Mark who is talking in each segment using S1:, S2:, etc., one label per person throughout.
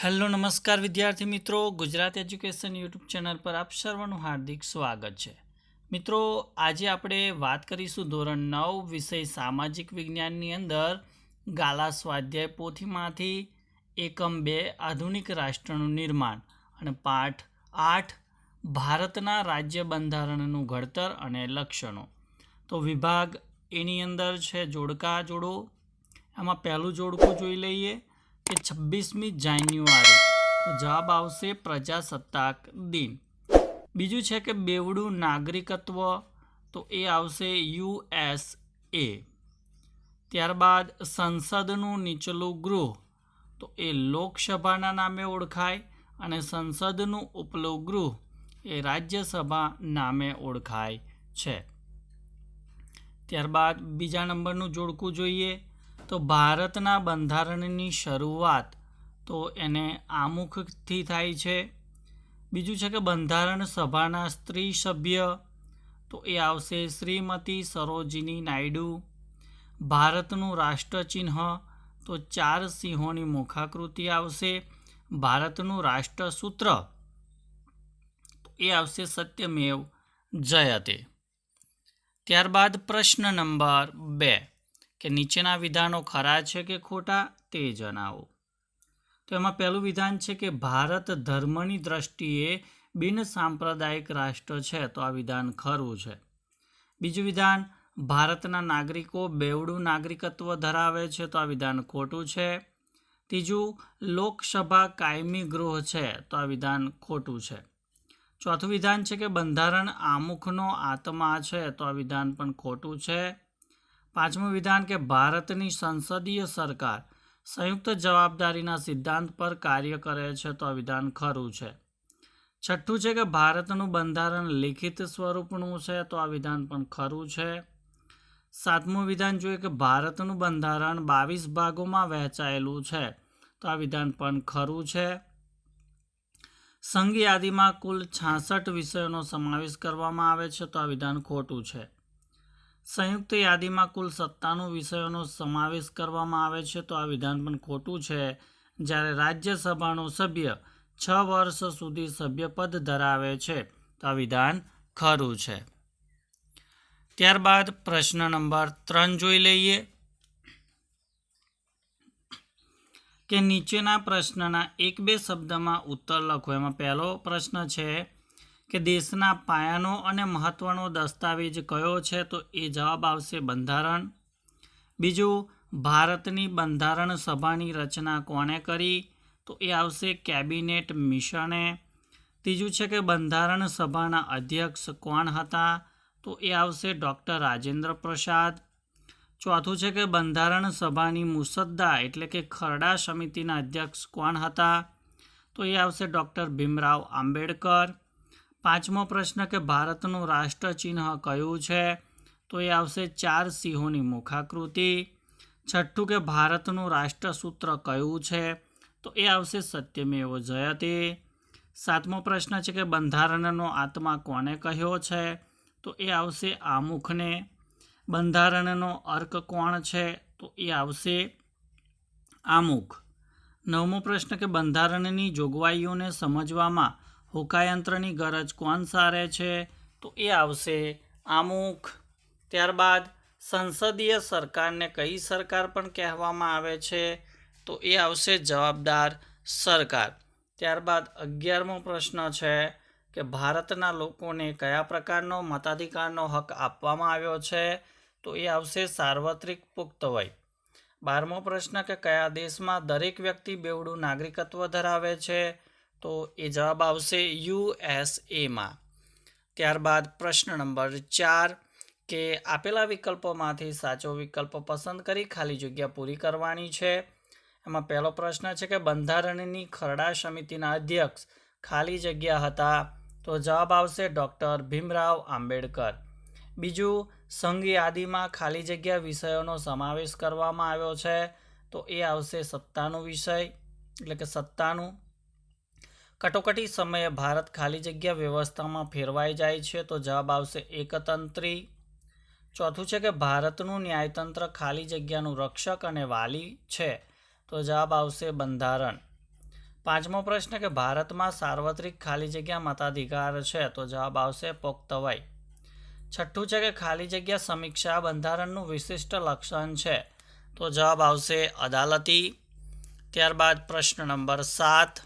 S1: Hello નમસ્કાર વિદ્યાર્થી મિત્રો, ગુજરાત એજ્યુકેશન યુટ્યુબ ચેનલ પર આપ સર્વનું હાર્દિક સ્વાગત છે। મિત્રો, આજે આપણે વાત કરીશું ધોરણ 9 વિષય સામાજિક વિજ્ઞાનની અંદર ગાલા સ્વાધ્યાય પોથીમાંથી એકમ 2 આધુનિક રાષ્ટ્રનું નિર્માણ અને પાઠ 8 ભારતના રાજ્ય બંધારણનું ઘડતર અને લક્ષણો। તો વિભાગ એની અંદર છે જોડકા જોડો। આમાં પહેલું જોડકું જોઈ લઈએ કે 26મી જાન્યુઆરી, તો જવાબ આવશે પ્રજાસત્તાક દિન। બીજું છે કે બેવડું નાગરિકત્વ, તો એ આવશે USA। ત્યારબાદ સંસદનું નીચલું ગૃહ, તો એ લોકસભાના નામે ઓળખાય અને સંસદનું ઉપલું ગૃહ એ રાજ્યસભા નામે ઓળખાય છે। ત્યારબાદ બીજા નંબરનું જોડકું જોઈએ તો ભારતના બંધારણની શરૂઆત, તો એને આમુખથી થાય છે। બીજું છે કે બંધારણ સભાના સ્ત્રી સભ્ય, તો એ આવશે શ્રીમતી સરોજિની નાયડુ। ભારતનું રાષ્ટ્રચિહ્ન, તો 4 સિંહોની મુખાકૃતિ આવશે। ભારતનું રાષ્ટ્રસૂત્ર, તો એ આવશે સત્યમેવ જયતે। ત્યારબાદ પ્રશ્ન નંબર 2 કે નીચેના વિધાનો ખરા છે કે ખોટા તે જણાવો। તો એમાં પહેલું વિધાન છે કે ભારત ધર્મની દ્રષ્ટિએ બિન સાંપ્રદાયિક રાષ્ટ્ર છે, તો આ વિધાન ખરું છે। બીજું વિધાન, ભારતના નાગરિકો બેવડું નાગરિકત્વ ધરાવે છે, તો આ વિધાન ખોટું છે। ત્રીજું, લોકસભા કાયમી ગૃહ છે, તો આ વિધાન ખોટું છે। ચોથું વિધાન છે કે બંધારણ આમુખનો આત્મા છે, તો આ વિધાન પણ ખોટું છે। પાંચમું વિધાન કે ભારતની સંસદીય સરકાર સંયુક્ત જવાબદારીના સિદ્ધાંત પર કાર્ય કરે છે, તો આ વિધાન ખરું છે। છઠ્ઠું છે કે ભારતનું બંધારણ લિખિત સ્વરૂપનું છે, તો આ વિધાન પણ ખરું છે। સાતમું વિધાન જોઈએ કે ભારતનું બંધારણ 22 ભાગોમાં વહેંચાયેલું છે, તો આ વિધાન પણ ખરું છે। સંઘ યાદીમાં કુલ 66 વિષયોનો સમાવેશ કરવામાં આવે છે, તો આ વિધાન ખોટું છે। સંયુક્ત યાદીમાં કુલ 97 વિષયોનો સમાવેશ કરવામાં આવે છે, તો આ વિધાન પણ ખોટું છે। જ્યારે રાજ્યસભાનો સભ્ય 6 વર્ષ સુધી સભ્યપદ ધરાવે છે, તો આ વિધાન ખરું છે। ત્યારબાદ પ્રશ્ન નંબર 3 જોઈ લઈએ કે નીચેના પ્રશ્નના 1-2 શબ્દમાં ઉત્તર લખો। એમાં પહેલો પ્રશ્ન છે કે દેશના પાયાનો અને મહત્વનો દસ્તાવેજ કયો છે, તો એ જવાબ આવશે બંધારણ। બીજું, ભારતની બંધારણ સભાની રચના કોણે કરી, તો એ આવશે કેબિનેટ મિશને। ત્રીજું છે કે બંધારણ સભાના અધ્યક્ષ કોણ હતા, તો એ આવશે ડૉક્ટર રાજેન્દ્ર પ્રસાદ। ચોથું છે કે બંધારણ સભાની મુસદ્દા એટલે કે ખરડા સમિતિના અધ્યક્ષ કોણ હતા, તો એ આવશે ડૉક્ટર ભીમરાવ આંબેડકર। પાંચમો પ્રશ્ન કે ભારતનું રાષ્ટ્રચિહ્ન કયું છે, તો એ આવશે 4 સિંહોની મુખાકૃતિ। છઠ્ઠું કે ભારતનું રાષ્ટ્રસૂત્ર કયું છે, તો એ આવશે સત્યમેવ જયતે। સાતમો પ્રશ્ન છે કે બંધારણનો આત્મા કોને કહ્યો છે, તો એ આવશે આમુખને। બંધારણનો અર્ક કોણ છે, તો એ આવશે આમુખ। નવમો પ્રશ્ન કે બંધારણની જોગવાઈઓને સમજવામાં હોકાયંત્રની ગરજ કોણ સારે છે, તો એ આવશે આમુખ। ત્યારબાદ સંસદીય સરકારને કઈ સરકાર પણ કહેવામાં આવે છે, તો એ આવશે જવાબદાર સરકાર। ત્યારબાદ 11મો પ્રશ્ન છે કે ભારતના લોકોને કયા પ્રકારનો મતાધિકારનો હક આપવામાં આવ્યો છે, તો એ આવશે સાર્વત્રિક પુખ્ત વય। 12મો પ્રશ્ન કે કયા દેશમાં દરેક વ્યક્તિ બેવડું નાગરિકત્વ ધરાવે છે, તો એ જવાબ આવશે USAમાં। ત્યારબાદ પ્રશ્ન નંબર 4 કે આપેલા વિકલ્પોમાંથી સાચો વિકલ્પ પસંદ કરી ખાલી જગ્યા પૂરી કરવાની છે। એમાં પહેલો પ્રશ્ન છે કે બંધારણની ખરડા સમિતિના અધ્યક્ષ ખાલી જગ્યા હતા, તો જવાબ આવશે ડૉક્ટર ભીમરાવ આંબેડકર। બીજું, સંઘ યાદીમાં ખાલી જગ્યા વિષયોનો સમાવેશ કરવામાં આવ્યો છે, તો એ આવશે સત્તાનું વિષય એટલે કે સત્તાનું। કટોકટી સમયે ભારત ખાલી જગ્યા વ્યવસ્થામાં ફેરવાઈ જાય છે, તો જવાબ આવશે એકતંત્રી। ચોથું છે કે ભારતનું ન્યાયતંત્ર ખાલી જગ્યાનું રક્ષક અને વાલી છે, તો જવાબ આવશે બંધારણ। પાંચમો પ્રશ્ન કે ભારતમાં સાર્વત્રિક ખાલી જગ્યા મતાધિકાર છે, તો જવાબ આવશે પુખ્ત વય. છઠ્ઠું છે કે ખાલી જગ્યા સમીક્ષા બંધારણનું વિશિષ્ટ લક્ષણ છે, તો જવાબ આવશે અદાલતી. ત્યારબાદ પ્રશ્ન નંબર 7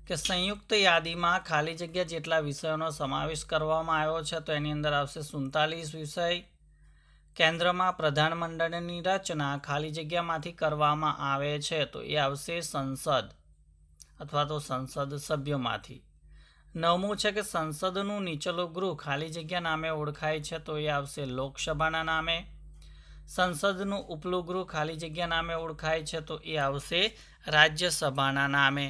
S1: કે સંયુક્ત યાદીમાં ખાલી જગ્યા જેટલા વિષયોનો સમાવેશ કરવામાં આવ્યો છે, તો એની અંદર આવશે 47 વિષય. કેન્દ્રમાં પ્રધાનમંડળની રચના ખાલી જગ્યામાંથી કરવામાં આવે છે, તો એ આવશે સંસદ અથવા તો સંસદ સભ્યોમાંથી. નવમું છે કે સંસદનું નીચલું ગૃહ ખાલી જગ્યા નામે ઓળખાય છે, તો એ આવશે લોકસભાના નામે. સંસદનું ઉપલું ગૃહ ખાલી જગ્યા નામે ઓળખાય છે, તો એ આવશે રાજ્યસભાના નામે.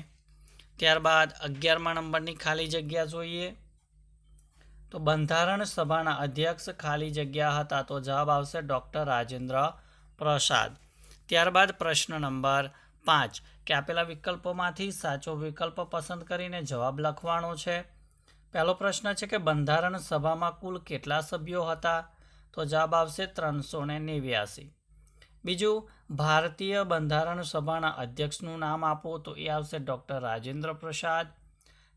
S1: ત્યારબાદ 11મા નંબરની ખાલી જગ્યા જોઈએ, તો બંધારણ સભાના અધ્યક્ષ ખાલી જગ્યા હતા, તો જવાબ આવશે ડૉક્ટર રાજેન્દ્ર પ્રસાદ. ત્યારબાદ પ્રશ્ન નંબર 5 કે આપેલા વિકલ્પોમાંથી સાચો વિકલ્પ પસંદ કરીને જવાબ લખવાનો છે. પહેલો પ્રશ્ન છે કે બંધારણ સભામાં કુલ કેટલા સભ્યો હતા, તો જવાબ આવશે 389. બીજું, ભારતીય બંધારણ સભાના અધ્યક્ષનું નામ આપો, તો એ આવશે ડૉક્ટર રાજેન્દ્ર પ્રસાદ.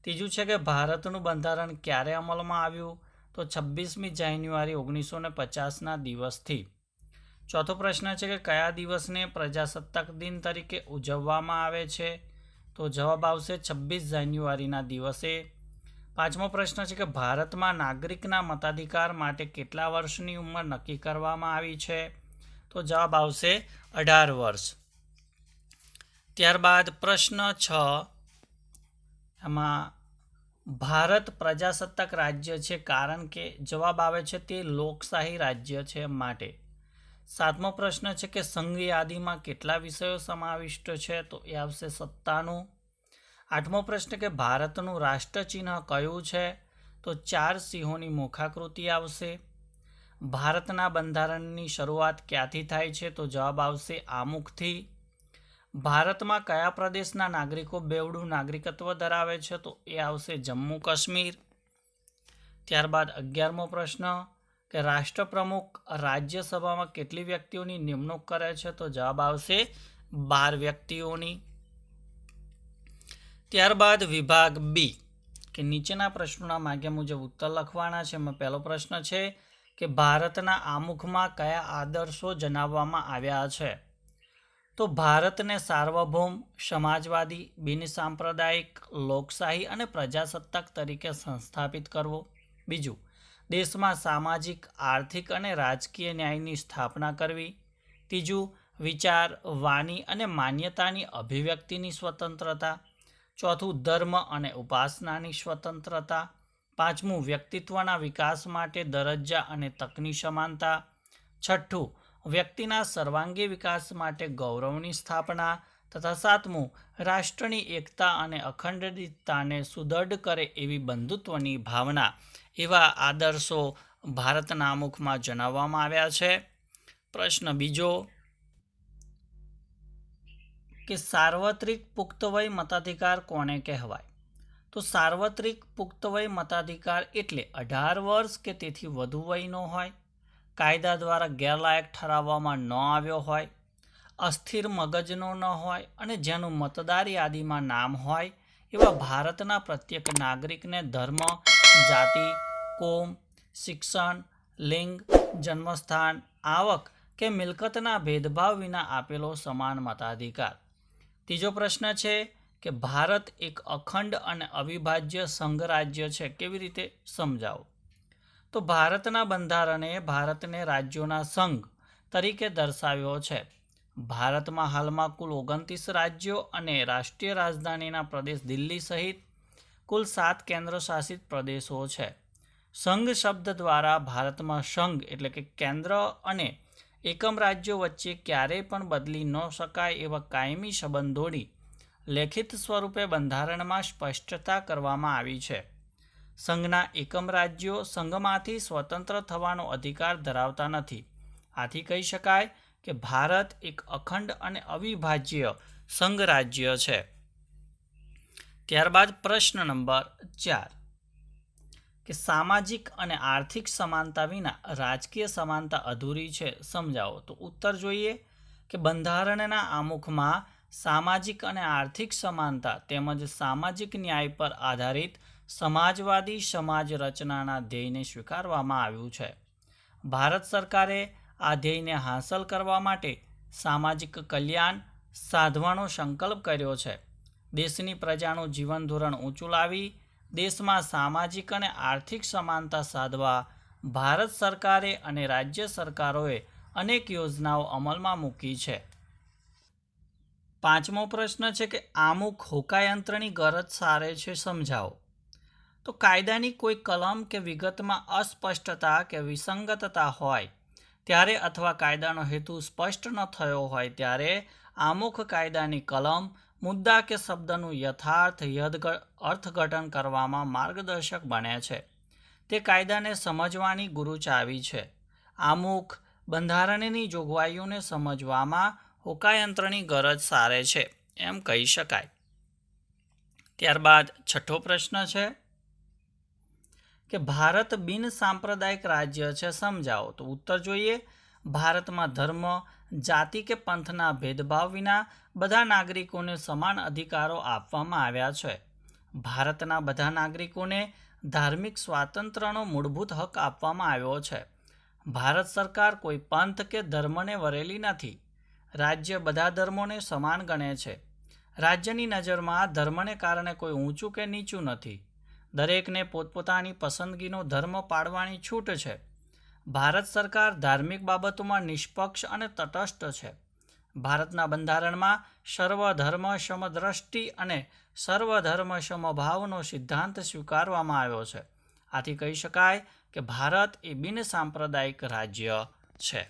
S1: ત્રીજું છે કે ભારતનું બંધારણ ક્યારે અમલમાં આવ્યું, તો 26મી જાન્યુઆરી 1950ના દિવસથી. ચોથો પ્રશ્ન છે કે કયા દિવસને પ્રજાસત્તાક દિન તરીકે ઉજવવામાં આવે છે, તો જવાબ આવશે 26 જાન્યુઆરીના દિવસે. પાંચમો પ્રશ્ન છે કે ભારતમાં નાગરિકના મતાધિકાર માટે કેટલા વર્ષની ઉંમર નક્કી કરવામાં આવી છે, તો જવાબ આવશે 18 વર્ષ. ત્યારબાદ પ્રશ્ન 6 એમાં ભારત પ્રજાસત્તાક રાજ્ય છે કારણ કે જવાબ આવે છે તે લોકશાહી રાજ્ય છે માટે. સાતમો પ્રશ્ન છે કે સંઘ યાદીમાં કેટલા વિષયો સમાવિષ્ટ છે, તો એ આવશે 97. આઠમો પ્રશ્ન કે ભારતનું રાષ્ટ્રચિહ્ન કયું છે, તો 4 સિંહોની મુખાકૃતિ આવશે. ભારતના બંધારણની શરૂઆત ક્યાંથી થાય છે, તો જવાબ આવશે આમુખથી. ભારતમાં કયા પ્રદેશના નાગરિકો બેવડું નાગરિકત્વ ધરાવે છે, તો એ આવશે જમ્મુ કાશ્મીર. ત્યારબાદ 11મો પ્રશ્ન કે રાષ્ટ્રપ્રમુખ રાજ્યસભામાં કેટલી વ્યક્તિઓની નિમણૂક કરે છે, તો જવાબ આવશે 12 વ્યક્તિઓની. ત્યારબાદ વિભાગ બી કે નીચેના પ્રશ્નોના માગ્યા મુજબ ઉત્તર લખવાના છે. એમાં પહેલો પ્રશ્ન છે કે ભારતના આમુખમાં કયા આદર્શો જણાવવામાં આવ્યા છે, તો ભારતને સાર્વભૌમ, સમાજવાદી, બિનસાંપ્રદાયિક, લોકશાહી અને પ્રજાસત્તાક તરીકે સંસ્થાપિત કરવો. બીજું, દેશમાં સામાજિક, આર્થિક અને રાજકીય ન્યાયની સ્થાપના કરવી. ત્રીજું, વિચાર, વાણી અને માન્યતાની અભિવ્યક્તિની સ્વતંત્રતા. ચોથું, ધર્મ અને ઉપાસનાની સ્વતંત્રતા. પાંચમું, વ્યક્તિત્વના વિકાસ માટે દરજ્જા અને તકની સમાનતા. છઠ્ઠું, વ્યક્તિના સર્વાંગી વિકાસ માટે ગૌરવની સ્થાપના. તથા સાતમું, રાષ્ટ્રની એકતા અને અખંડિતતાને સુદૃઢ કરે એવી બંધુત્વની ભાવના. એવા આદર્શો ભારતના આમુખમાં જણાવવામાં આવ્યા છે. પ્રશ્ન બીજો કે સાર્વત્રિક પુખ્ત વય મતાધિકાર કોને કહેવાય, તો સાર્વત્રિક પુખ્ત વય મતાધિકાર એટલે 18 વર્ષ કે તેથી વધુ વયનો હોય, કાયદા દ્વારા ગેરલાયક ઠરાવવામાં ન આવ્યો હોય, અસ્થિર મગજનો ન હોય અને જેનું મતદાર યાદીમાં નામ હોય એવા ભારતના પ્રત્યેક નાગરિકને ધર્મ, જાતિ, કોમ, શિક્ષણ, લિંગ, જન્મસ્થાન, આવક કે મિલકતના ભેદભાવ વિના આપેલો સમાન મતાધિકાર. ત્રીજો પ્રશ્ન છે કે ભારત એક અખંડ અને અવિભાજ્ય સંઘ રાજ્ય છે, કેવી રીતે સમજાવો, તો ભારતના બંધારણે ભારતને રાજ્યોના સંઘ તરીકે દર્શાવ્યો છે. ભારતમાં હાલમાં કુલ 29 રાજ્યો અને રાષ્ટ્રીય રાજધાનીના પ્રદેશ દિલ્હી સહિત કુલ 7 કેન્દ્ર શાસિત પ્રદેશો છે. સંઘ શબ્દ દ્વારા ભારતમાં સંઘ એટલે કે કેન્દ્ર અને એકમ રાજ્યો વચ્ચે ક્યારેય પણ બદલી ન શકાય એવા કાયમી સંબંધોની લેખિત સ્વરૂપે બંધારણમાં સ્પષ્ટતા કરવામાં આવી છે. સંઘના એકમ રાજ્યો સંઘમાંથી સ્વતંત્ર થવાનો અધિકાર ધરાવતા નથી. આથી કહી શકાય કે ભારત એક અખંડ અને અવિભાજ્ય સંઘ રાજ્ય છે. ત્યારબાદ પ્રશ્ન નંબર 4 કે સામાજિક અને આર્થિક સમાનતા વિના રાજકીય સમાનતા અધૂરી છે, સમજાવો. તો ઉત્તર જોઈએ કે બંધારણના આમુખમાં સામાજિક અને આર્થિક સમાનતા તેમજ સામાજિક ન્યાય પર આધારિત સમાજવાદી સમાજ રચનાના ધ્યેયને સ્વીકારવામાં આવ્યું છે. ભારત સરકારે આ ધ્યેયને હાંસલ કરવા માટે સામાજિક કલ્યાણ સાધવાનો સંકલ્પ કર્યો છે. દેશની પ્રજાનું જીવન ધોરણ ઊંચું લાવી દેશમાં સામાજિક અને આર્થિક સમાનતા સાધવા ભારત સરકારે અને રાજ્ય સરકારોએ અનેક યોજનાઓ અમલમાં મૂકી છે. 5મો પ્રશ્ન છે કે આમુખ હોકાયંત્રની ગરજ સારે છે, સમજાવો. તો કાયદાની કોઈ કલમ કે વિગતમાં અસ્પષ્ટતા કે વિસંગતતા હોય ત્યારે અથવા કાયદાનો હેતુ સ્પષ્ટ ન થયો હોય ત્યારે આમુખ કાયદાની કલમ, મુદ્દા કે શબ્દનું યથાર્થ અર્થઘટન કરવામાં માર્ગદર્શક બને છે. તે કાયદાને સમજવાની ગુરુ ચાવી છે. આમુખ બંધારણની જોગવાઈઓને સમજવામાં હોકાયંત્રની ગરજ સારે છે એમ કહી શકાય. ત્યારબાદ 6થો પ્રશ્ન છે કે ભારત બિન સાંપ્રદાયિક રાજ્ય છે, સમજાવો. તો ઉત્તર જોઈએ. ભારતમાં ધર્મ, જાતિ કે પંથના ભેદભાવ વિના બધા નાગરિકોને સમાન અધિકારો આપવામાં આવ્યા છે. ભારતના બધા નાગરિકોને ધાર્મિક સ્વાતંત્ર્યનો મૂળભૂત હક આપવામાં આવ્યો છે. ભારત સરકાર કોઈ પંથ કે ધર્મને વરેલી નથી. રાજ્ય બધા ધર્મોને સમાન ગણે છે. રાજ્યની નજરમાં ધર્મને કારણે કોઈ ઊંચું કે નીચું નથી. દરેકને પોતપોતાની પસંદગીનો ધર્મ પાળવાની છૂટ છે. ભારત સરકાર ધાર્મિક બાબતોમાં નિષ્પક્ષ અને તટસ્થ છે. ભારતના બંધારણમાં સર્વધર્મ સમદ્રષ્ટિ અને સર્વધર્મ સમભાવનો સિદ્ધાંત સ્વીકારવામાં આવ્યો છે. આથી કહી શકાય કે ભારત એ બિન સાંપ્રદાયિક રાજ્ય છે.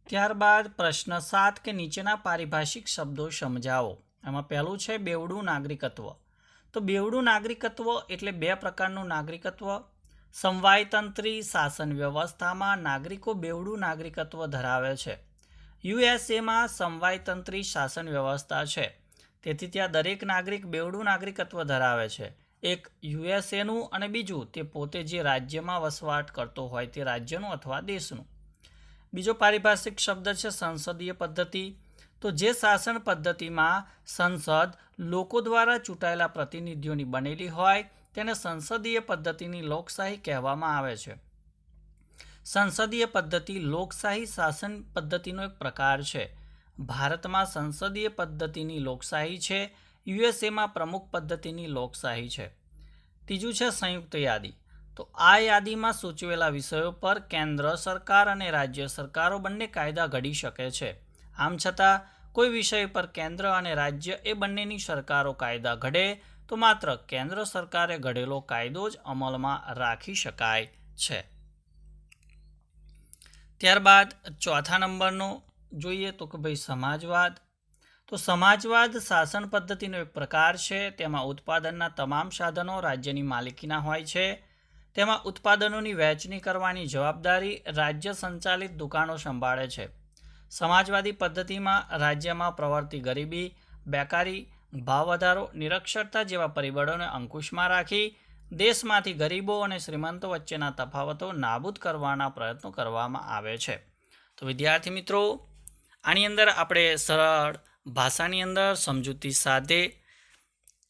S1: ત્યારબાદ પ્રશ્ન 7 કે નીચેના પારિભાષિક શબ્દો સમજાવો. એમાં પહેલું છે બેવડું નાગરિકત્વ. તો બેવડું નાગરિકત્વ એટલે 2 પ્રકારનું નાગરિકત્વ. સમવાયતંત્રી શાસન વ્યવસ્થામાં નાગરિકો બેવડું નાગરિકત્વ ધરાવે છે. યુએસએમાં સમવાયતંત્રી શાસન વ્યવસ્થા છે. તેથી ત્યાં દરેક નાગરિક બેવડું નાગરિકત્વ ધરાવે છે. એક યુએસએનું અને બીજું તે પોતે જે રાજ્યમાં વસવાટ કરતો હોય તે રાજ્યનું અથવા દેશનું. બીજો પારિભાષિક શબ્દ છે સંસદીય પદ્ધતિ. તો જે શાસન પદ્ધતિમાં સંસદ લોકો દ્વારા ચૂંટાયેલા પ્રતિનિધિઓની બનેલી હોય તેને સંસદીય પદ્ધતિની લોકશાહી કહેવામાં આવે છે. સંસદીય પદ્ધતિ લોકશાહી શાસન પદ્ધતિનો એક પ્રકાર છે. ભારતમાં સંસદીય પદ્ધતિની લોકશાહી છે. યુએસએમાં પ્રમુખ પદ્ધતિની લોકશાહી છે. ત્રીજું છે સંયુક્ત યાદી. તો આ યાદીમાં સૂચવેલા વિષયો પર કેન્દ્ર સરકાર અને રાજ્ય સરકારો બંને કાયદા ઘડી શકે છે. આમ છતાં કોઈ વિષય પર કેન્દ્ર અને રાજ્ય એ બંનેની સરકારો કાયદા ઘડે તો માત્ર કેન્દ્ર સરકારે ઘડેલો કાયદો જ અમલમાં રાખી શકાય છે. ત્યારબાદ 4થા નંબરનો જોઈએ તો કે ભાઈ સમાજવાદ. તો સમાજવાદ શાસન પદ્ધતિનો એક પ્રકાર છે. તેમાં ઉત્પાદનના તમામ સાધનો રાજ્યની માલિકીના હોય છે. તેમાં ઉત્પાદનોની વહેંચણી કરવાની જવાબદારી રાજ્ય સંચાલિત દુકાનો સંભાળે છે. સમાજવાદી પદ્ધતિમાં રાજ્યમાં પ્રવર્તી ગરીબી, બેકારી, ભાવ વધારો, નિરક્ષરતા જેવા પરિબળોને અંકુશમાં રાખી દેશમાંથી ગરીબો અને શ્રીમંતો વચ્ચેના તફાવતો નાબૂદ કરવાના પ્રયત્નો કરવામાં આવે છે. તો વિદ્યાર્થી મિત્રો, આની અંદર આપણે સરળ ભાષાની અંદર સમજૂતી સાથે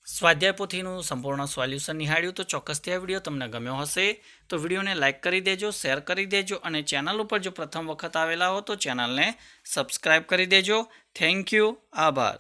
S1: સ્વાધ્યાય પોથીનું સંપૂર્ણ સોલ્યુશન નિહાળ્યું. તો ચોક્કસથી આ વિડીયો તમને ગમ્યો હશે તો વિડીયોને લાઇક કરી દેજો, શેર કરી દેજો અને ચેનલ ઉપર જો પ્રથમ વખત આવેલા હો તો ચેનલને સબસ્ક્રાઈબ કરી દેજો. Thank you. આભાર.